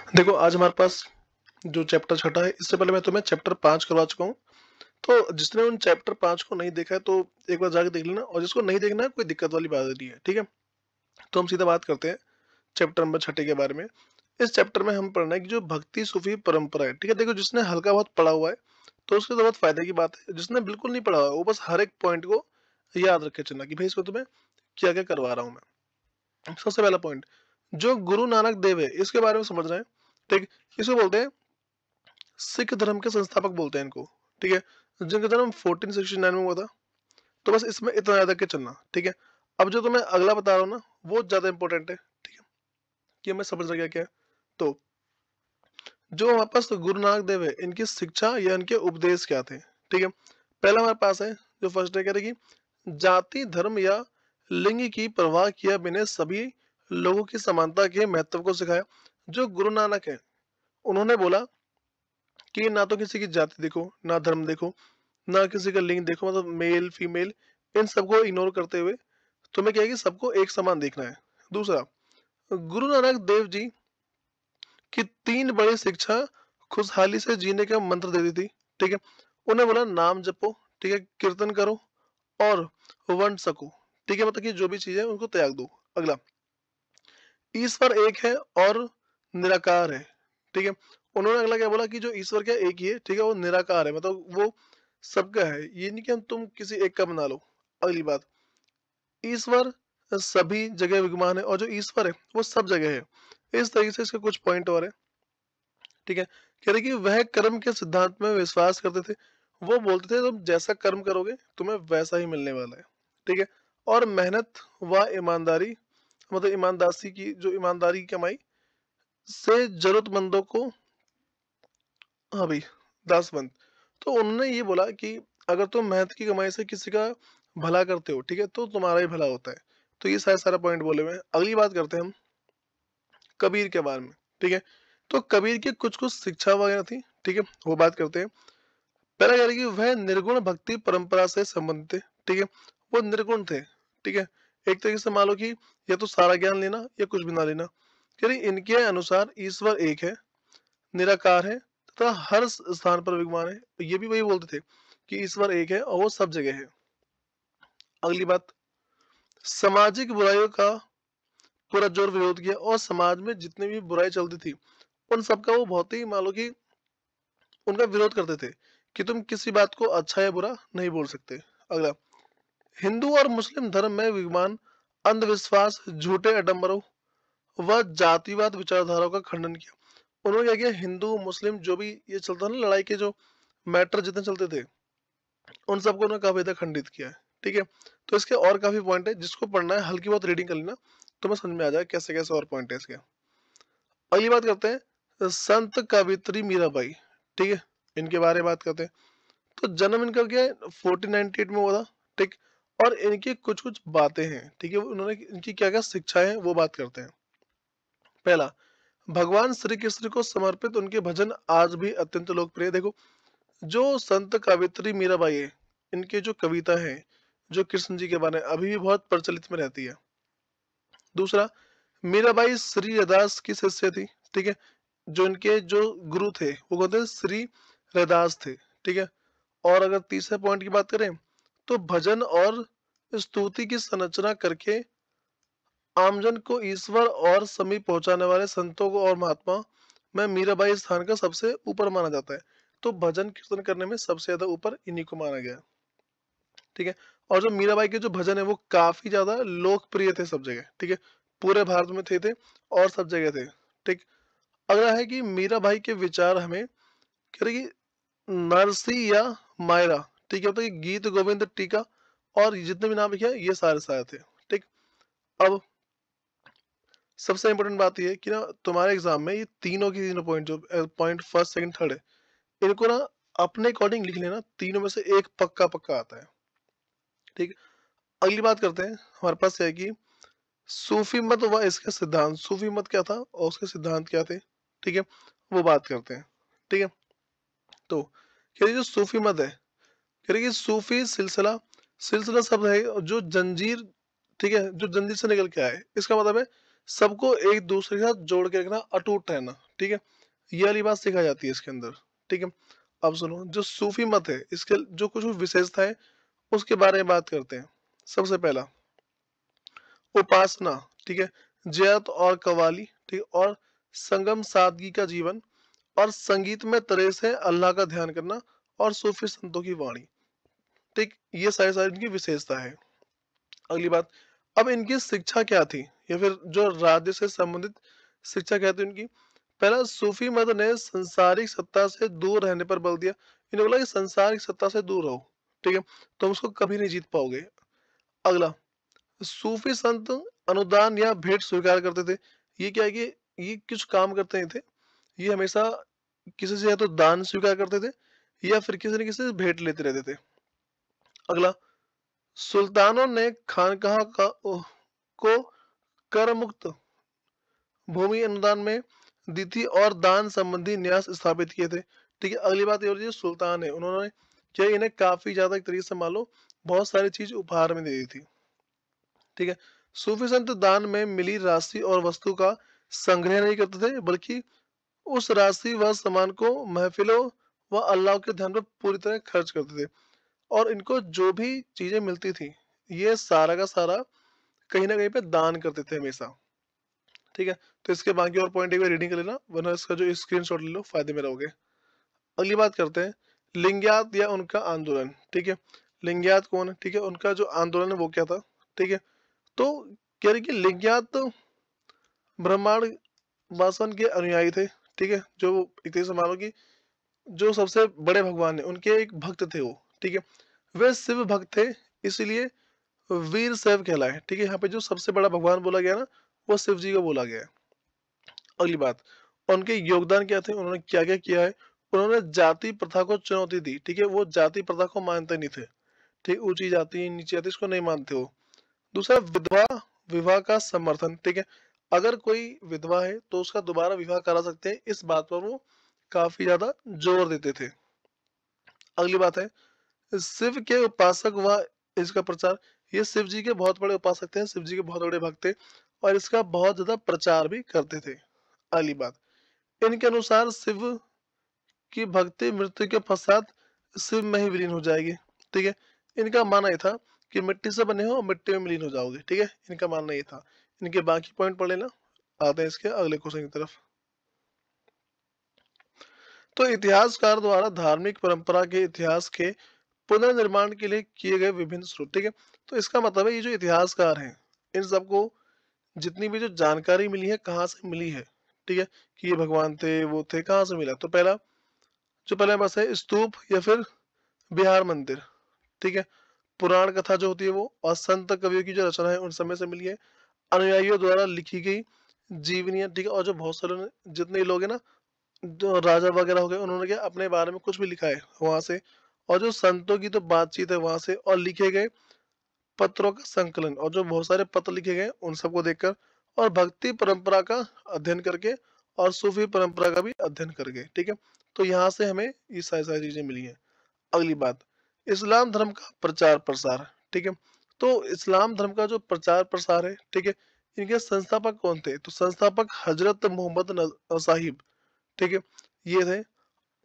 देखो, आज हमारे पास जो चैप्टर छठा है, इससे पहले मैं तुम्हें चैप्टर 5 करवा चुका हूँ। तो जिसने उन चैप्टर 5 को नहीं देखा है तो एक बार जाके देख लेना, और जिसको नहीं देखना है कोई दिक्कत वाली बात नहीं है, ठीक है? तो हम सीधा बात करते हैं चैप्टर नंबर छठे के बारे में। इस चैप्टर में हम पढ़ना है कि जो भक्ति सूफी परंपरा है, ठीक है? देखो, जिसने हल्का बहुत पढ़ा हुआ है तो उसके तो बहुत फायदे की बात है। जिसने बिल्कुल नहीं पढ़ा हुआ है वो बस हर एक पॉइंट को याद रखे चलना कि भाई इसमें तुम्हें क्या क्या करवा रहा हूँ मैं। सबसे पहला पॉइंट, जो गुरु नानक देव है इसके बारे में समझ रहे हैं, ठीक? इसको बोलते हैं सिख धर्म के संस्थापक, बोलते हैं इनको, ठीक है? जिनका जन्म 1469 में हुआ था। तो बस इसमें इतना याद रख के चलना, ठीक है? अब जो तुम्हें अगला बता रहा हूँ ना, वो ज्यादा इंपॉर्टेंट है, ठीक है? कि हमें समझ रहा क्या है। तो जो हमारे पास गुरु नानक देव है, इनकी शिक्षा या इनके उपदेश क्या थे, ठीक है? पहला हमारे पास है, जो फर्स्ट है, कह रहे कि जाति धर्म या लिंग की परवाह किए बिना सभी लोगों की समानता के महत्व को सिखाया। जो गुरु नानक है, उन्होंने बोला कि ना तो किसी की जाति देखो, ना धर्म देखो, ना किसी का लिंग देखो, मतलब मेल फीमेल, इन सबको इग्नोर करते हुए तुम्हें क्या है कि सबको एक समान देखना है। दूसरा, गुरु नानक देव जी की तीन बड़ी शिक्षा खुशहाली से जीने का मंत्र देती थी, ठीक है? उन्हें बोला नाम जपो, ठीक है, कीर्तन करो और वंड सको, ठीक है? मतलब कि जो भी चीज है उनको त्याग दो। अगला, ईश्वर एक है और निराकार है, ठीक है? उन्होंने अगला क्या बोला कि जो ईश्वर क्या एक ही है, ठीक है, वो निराकार है, मतलब वो सबका है, ये नहीं कि हम तुम किसी एक का बना लो। अगली बात, ईश्वर सभी जगह विद्यमान है और जो ईश्वर है वो सब जगह है। इस तरीके से इसके कुछ पॉइंट और है, ठीक है? कह रहे कि वह कर्म के सिद्धांत में विश्वास करते थे। वो बोलते थे तुम जैसा कर्म करोगे तुम्हें वैसा ही मिलने वाला है, ठीक है? और मेहनत व ईमानदारी, मतलब ईमानदारी की, जो ईमानदारी की कमाई से जरूरतमंदों को, हाँ भाई, दासवंत। तो उन्होंने ये बोला कि अगर तुम मेहनत की कमाई से किसी का भला करते हो, ठीक है, तो तुम्हारा ही भला होता है। तो ये सारा पॉइंट बोले हुए हैं। अगली बात करते हैं हम कबीर के बारे में, ठीक है? तो कबीर की कुछ कुछ शिक्षा वगैरह थी, ठीक है, वो बात करते हैं। पहला कह रहे कि वह निर्गुण भक्ति परंपरा से संबंधित थे, ठीक है? वो निर्गुण थे, ठीक है? एक तरीके से मान लो कि या तो सारा ज्ञान लेना या कुछ भी ना लेना। कह रही इनके अनुसार ईश्वर एक है, निराकार है तथा हर स्थान पर विद्यमान है। ये भी वही बोलते थे कि ईश्वर एक है और वो सब जगह है। अगली बात, सामाजिक बुराइयों का पूरा जोर विरोध किया, और समाज में जितनी भी बुराई चलती थी उन सबका वो बहुत ही मान लो कि उनका विरोध करते थे कि तुम किसी बात को अच्छा या बुरा नहीं बोल सकते। अगला, हिंदू और मुस्लिम धर्म में विद्यमान अंधविश्वास, झूठे आडंबरों व जातिवाद विचारधाराओं का खंडन किया। उन्होंने क्या किया, हिंदू मुस्लिम जो भी ये चलता ना, लड़ाई के जो मैटर जितने चलते थे उन सबको उन्होंने काफी ज्यादा खंडित किया है, ठीक है? तो इसके और काफी पॉइंट है, जिसको पढ़ना है हल्की बहुत रीडिंग कर लेना, तुम्हें समझ में आ जाए कैसे कैसे और पॉइंट है इसके। अगली बात करते हैं संत कवित्री मीराबाई, ठीक है, इनके बारे में बात करते हैं। तो जन्म इनका क्या है, 1498 में हुआ था, ठीक? और इनकी कुछ कुछ बातें हैं, ठीक है, उन्होंने इनकी क्या क्या शिक्षाएं हैं वो बात करते हैं। पहला, भगवान श्री कृष्ण को समर्पित उनके भजन आज भी अत्यंत लोकप्रिय। देखो, जो संत कवित्री मीराबाई है, इनकी जो कविता है जो कृष्ण जी के बारे में अभी भी बहुत प्रचलित में रहती है। दूसरा, मीराबाई श्री रैदास की शिष्य थी, ठीक है? जो इनके जो गुरु थे वो कहते हैं श्री रैदास थे, ठीक है? और अगर तीसरे पॉइंट की बात करें तो भजन और स्तुति की संरचना करके आमजन को ईश्वर और समीप पहुंचाने वाले संतों को और महात्मा में मीराबाई स्थान का सबसे ऊपर माना जाता है। तो भजन कीर्तन करने में सबसे ज्यादा ऊपर इन्हीं को माना गया, ठीक है? और जो मीराबाई के जो भजन है वो काफी ज्यादा लोकप्रिय थे सब जगह, ठीक है? पूरे भारत में थे और सब जगह थे, ठीक? अगला है कि मीराबाई के विचार हमें कह रहे कि नरसी या मायरा, ठीक है, तो ये गीत गोविंद टीका और जितने भी नाम लिखे हैं ये सारे सारे थे, ठीक? अब सबसे इंपॉर्टेंट बात ये है कि ना तुम्हारे एग्जाम में ये तीनों पॉइंट, जो पॉइंट फर्स्ट सेकंड थर्ड है, इनको ना अपने अकॉर्डिंग लिख लेना, तीनों में से एक पक्का पक्का आता है, ठीक? अगली बात करते हैं, हमारे पास है कि सूफी मत व इसके सिद्धांत। सूफी मत क्या था और उसके सिद्धांत क्या थे, ठीक है, वो बात करते हैं, ठीक है? तो कह रही जो सूफी मत है, कह रही कि सूफी सिलसिला, सिलसिला शब्द है जो जंजीर, ठीक है, जो जंजीर से निकल के आए, इसका मतलब है सबको एक दूसरे के साथ जोड़ के रखना, अटूट रहना, ठीक है, ये वाली बात सिखाई जाती है इसके अंदर, ठीक है। अब सुनो, जो सूफी मत है इसके जो कुछ विशेषता है उसके बारे में बात करते हैं। सबसे पहला उपासना, ठीक है, जयत और कवाली, ठीक है, और संगम सादगी का जीवन, और संगीत में तरह से अल्लाह का ध्यान करना, और सूफी संतों की वाणी, ठीक, ये सारी सारी इनकी विशेषता है। अगली बात, अब इनकी शिक्षा क्या थी, या फिर जो राज्य से संबंधित शिक्षा क्या थी इनकी। पहला, सूफी मत ने संसारिक सत्ता से दूर रहने पर बल दिया। इन्होंने बोला कि संसारिक सत्ता से दूर रहो, ठीक है, तुम उसको कभी नहीं जीत पाओगे। अगला, सूफी संत अनुदान या भेंट स्वीकार करते थे। ये क्या है कि ये कुछ काम करते नहीं थे, ये हमेशा किसी से या तो दान स्वीकार करते थे या फिर किसी न किसी से भेंट लेते रहते थे। अगला, सुल्तानों ने खानकाह को कर मुक्त भूमि अनुदान में दी थी और दान संबंधी न्यास स्थापित किए थे, ठीक है। अगली बात ये हो रही है, सुल्तान है, उन्होंने क्या इन्हें काफी ज्यादा एक तरीके से मान लो बहुत सारी चीज उपहार में दे दी थी, ठीक है। सूफी संत दान में मिली राशि और वस्तु का संग्रह नहीं करते थे, बल्कि उस राशि व सामान को महफिलों व अल्लाह के ध्यान पर पूरी तरह खर्च करते थे, और इनको जो भी चीजें मिलती थी ये सारा का सारा कहीं ना कहीं पे दान करते थे हमेशा, ठीक है। तो इसके बाकी और पॉइंट एक बार रीडिंग कर लेना, वरना इसका जो स्क्रीनशॉट ले लो, फायदे में रहोगे। अगली बात करते हैं लिंगायत या उनका आंदोलन, ठीक है। लिंगायत कौन है, ठीक है, उनका जो आंदोलन है वो क्या था, ठीक है। तो कह रही कि लिंगायत तो ब्रह्मांड वासन के अनुयायी थे, ठीक है, जो एक तरह से मानो कि जो सबसे बड़े भगवान है उनके एक भक्त थे वो, ठीक है। वे शिव भक्त थे, इसलिए वीर शैव कहलाए, ठीक है। यहाँ पे जो सबसे बड़ा भगवान बोला गया ना वो शिव जी को बोला गया है। अगली बात, उनके योगदान क्या थे, उन्होंने क्या क्या किया है। उन्होंने जाति प्रथा को चुनौती दी, ठीक है, वो जाति प्रथा को मानते नहीं थे, ठीक, ऊंची जाति नीची जाति इसको नहीं मानते हो। दूसरा, विधवा विवाह का समर्थन, ठीक है, अगर कोई विधवा है तो उसका दोबारा विवाह करा सकते हैं, इस बात पर वो काफी ज्यादा जोर देते थे। अगली बात है शिव के उपासक व इसका प्रचार, ये शिव जी के बहुत बड़े उपासक थे, शिव जी के बहुत बड़े भक्त थे, और इसका बहुत ज्यादा प्रचार भी करते थे। अगली बात, इनके अनुसार शिव की भक्ति मृत्यु के पश्चात शिव में ही विलीन हो जाएगी, ठीक है। इनका मानना ये था कि मिट्टी से बने हो और मिट्टी में विलीन हो जाओगे, ठीक है, इनका मानना ये था। इनके बाकी पॉइंट पढ़ लेना। आते हैं इसके अगले क्वेश्चन की तरफ। तो इतिहासकार द्वारा धार्मिक परंपरा के इतिहास के पुनर्निर्माण के लिए किए गए विभिन्न स्रोत, ठीक है। तो इसका मतलब है ये जो इतिहासकार हैं इन सबको जितनी भी जो जानकारी मिली है कहाँ से मिली है, ठीक है, कि ये भगवान थे वो थे, कहाँ से मिला। तो पहला बस है स्तूप या फिर बिहार मंदिर, ठीक है। पुराण कथा जो होती है वो, और संत कवियों की जो रचना है उन समय से मिली है। अनुयायियों द्वारा लिखी गई जीवनियां, ठीक है, और जो बहुत सारे जितने लोग हैं ना, जो राजा वगैरह हो गए, उन्होंने क्या अपने बारे में कुछ भी लिखा है वहां से, और जो संतों की तो बातचीत है वहां से, और लिखे गए पत्रों का संकलन, और जो बहुत सारे पत्र लिखे गए उन सबको देखकर, और भक्ति परंपरा का अध्ययन करके, और सूफी परंपरा का भी अध्ययन करके, ठीक है। तो यहाँ से हमें ये सारी सारी चीजें मिली हैं। अगली बात, इस्लाम धर्म का प्रचार प्रसार, ठीक है। तो इस्लाम धर्म का जो प्रचार प्रसार है, ठीक है, इनके संस्थापक कौन थे, तो संस्थापक हजरत मोहम्मद साहिब, ठीक है, ये थे।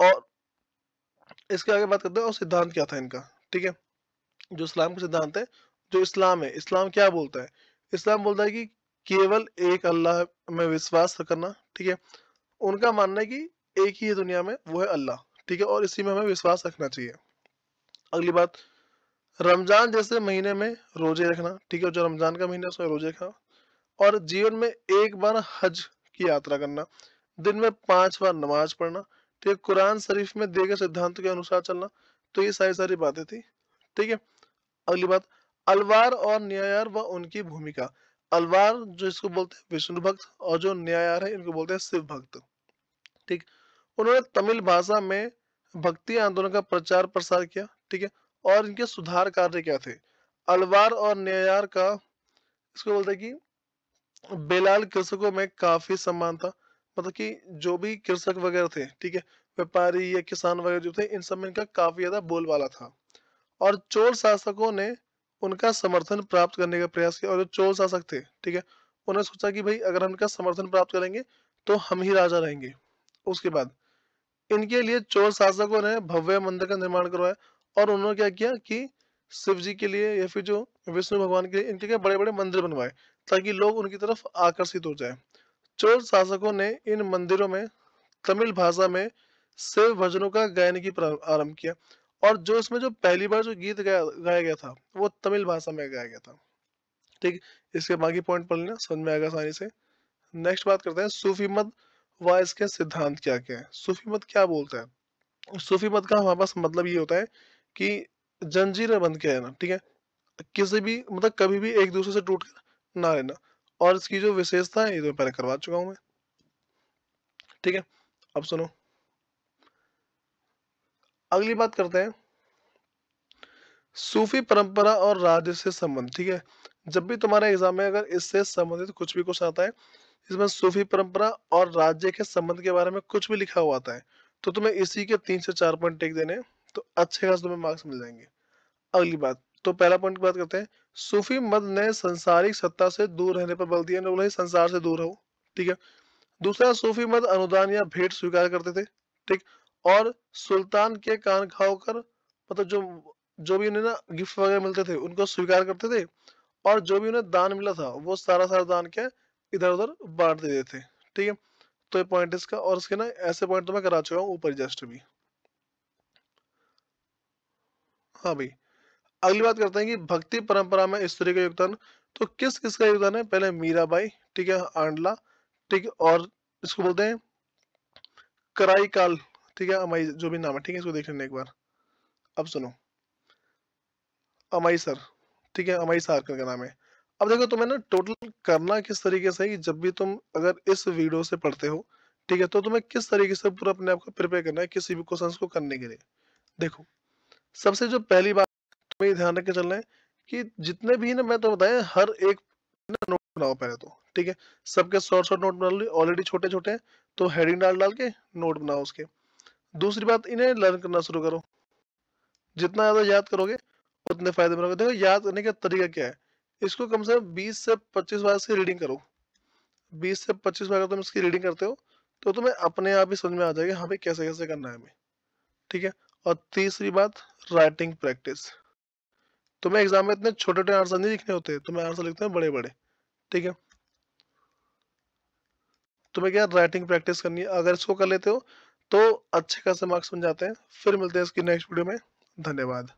और इसके आगे बात करते हैं और सिद्धांत क्या था इनका, ठीक है। जो इस्लाम का सिद्धांत है, जो इस्लाम है, इस्लाम क्या बोलता है, इस्लाम बोलता है कि केवल एक अल्लाह में विश्वास करना, ठीक है। उनका मानना है कि एक ही है दुनिया में, वो है अल्लाह, ठीक है, और इसी में हमें विश्वास रखना चाहिए। अगली बात, रमजान जैसे महीने में रोजे रखना, ठीक है, जो रमजान का महीना है उसमें रोजे रखना, और जीवन में एक बार हज की यात्रा करना, दिन में 5 बार नमाज पढ़ना, ठीक है, कुरान शरीफ में दिए गए सिद्धांत के अनुसार चलना। तो ये सारी सारी बातें थी, ठीक है। अगली बात, अलवार और न्यायार व उनकी भूमिका। अलवार जो इसको बोलते हैं विष्णु भक्त, और जो न्यायार है इनको बोलते हैं शिव भक्त, ठीक। उन्होंने तमिल भाषा में भक्ति आंदोलन का प्रचार प्रसार किया, ठीक है, और इनके सुधार कार्य क्या थे। अलवार और न्यायार का इसको बोलते हैं कि बेलाल कृषकों में काफी सम्मान था, मतलब कि जो भी कृषक वगैरह थे, ठीक है, व्यापारी या किसान वगैरह जो थे, इन सब में इनका काफी ज्यादा बोलबाला था। और चोल शासकों ने उनका समर्थन प्राप्त करने का प्रयास किया, और जो चोल शासक थे, ठीक है, उन्होंने सोचा कि भाई अगर हम इनका समर्थन प्राप्त करेंगे तो हम ही राजा रहेंगे। उसके बाद इनके लिए चोल शासकों ने भव्य मंदिर का निर्माण करवाया, और उन्होंने क्या किया कि शिव जी के लिए या फिर जो विष्णु भगवान के लिए इनके क्या बड़े बड़े मंदिर बनवाए, ताकि लोग उनकी तरफ आकर्षित हो जाए। चोल शासकों ने इन मंदिरों में तमिल भाषा में शिव भजनों का गायन की आरंभ किया, और जो इसमें जो पहली बार जो गीत गाया गया था वो तमिल भाषा में गाया गया था। ठीक, इसके बाकी पॉइंट पढ़ लेना, समझ में आएगा आसानी से। नेक्स्ट बात करते हैं सूफी मत व इसके सिद्धांत क्या क्या है। सूफी मत क्या बोलता है? सूफी मत का हमारे पास मतलब ये होता है कि जंजीरें बंध के रहना, ठीक है, किसी भी मतलब कभी भी एक दूसरे से टूट कर ना रहना। और इसकी जो विशेषता है ये तो मैं पहले करवा चुका हूँ मैं, ठीक है। अब सुनो, अगली बात करते हैं सूफी परंपरा और राज्य से संबंध, ठीक है। जब भी तुम्हारे एग्जाम में अगर इससे संबंधित कुछ भी क्वेश्चन आता है, इसमें सूफी परंपरा और राज्य के संबंध के बारे में कुछ भी लिखा हुआ आता है, तो तुम्हें इसी के 3 से 4 पॉइंट टिक देने हैं, तो अच्छे खास तुम्हें मार्क्स मिल जाएंगे। अगली बात, तो पहला पॉइंट की बात करते हैं। सूफी मत ने सांसारिक सत्ता से दूर रहने पर बल दिया, ने बोला संसार से दूर रहो, ठीक है। दूसरा, सूफी मत अनुदान या भेंट स्वीकार करते थे, ठीक। और सुल्तान के कान खाओकर मतलब जो जो भी उन्हें ना गिफ्ट वगैरह मिलते थे उनको स्वीकार करते थे, और जो भी उन्हें दान मिला था वो सारा सारा दान क्या इधर उधर बांट देते थे, ठीक है। तो ये पॉइंट इसका, और इसके ना ऐसे पॉइंट तो मैं करा चुका हूँ ऊपर जस्ट भी। हाँ भाई, अगली बात करते हैं कि भक्ति परंपरा में स्त्री का योगदान। तो किस किस का योगदान है? पहले मीराबाई, ठीक है, आंडला, ठीक है, और इसको बोलते हैं कराई काल, ठीक है, अमाई जो भी नाम है, ठीक है, इसको देख लेना एक बार। अब सुनो, अमाई सर, ठीक है, अमाई सारकर का नाम है। अब देखो तुम्हें ना टोटल करना किस तरीके से है कि जब भी तुम अगर इस वीडियो से पढ़ते हो, ठीक है, तो तुम्हें किस तरीके से पूरा अपने आप को प्रिपेयर करना है किसी भी क्वेश्चंस को करने के लिए। देखो, सबसे जो पहली बात तुम्हें ये ध्यान रख के चलना है कि जितने भी ना मैं तो बताया हर एक नोट बनाओ पहले तो, ठीक है। सबके शॉर्ट शॉर्ट नोट बना लो, ऑलरेडी छोटे छोटे हैं, तो हेडिंग डाल डाल के नोट बनाओ उसके। दूसरी बात, इन्हें लर्न करना शुरू करो। जितना ज्यादा याद करोगे उतने फायदे में रहोगे। देखो, याद करने का तरीका क्या है, इसको कम से कम 20 से 25 बार से रीडिंग करो। 20 से 25 बार अगर तुम इसकी रीडिंग करते हो तो तुम्हें अपने आप ही समझ में आ जाएगा हाँ भाई कैसे कैसे करना है हमें, ठीक है। और तीसरी बात, राइटिंग प्रैक्टिस। तुम्हें एग्जाम में इतने छोटे छोटे आंसर नहीं लिखने होते, तुम्हें आंसर लिखते हैं बड़े बड़े, ठीक है। तुम्हें क्या राइटिंग प्रैक्टिस करनी है, अगर इसको कर लेते हो तो अच्छे खासे मार्क्स बन जाते हैं। फिर मिलते हैं इसकी नेक्स्ट वीडियो में। धन्यवाद।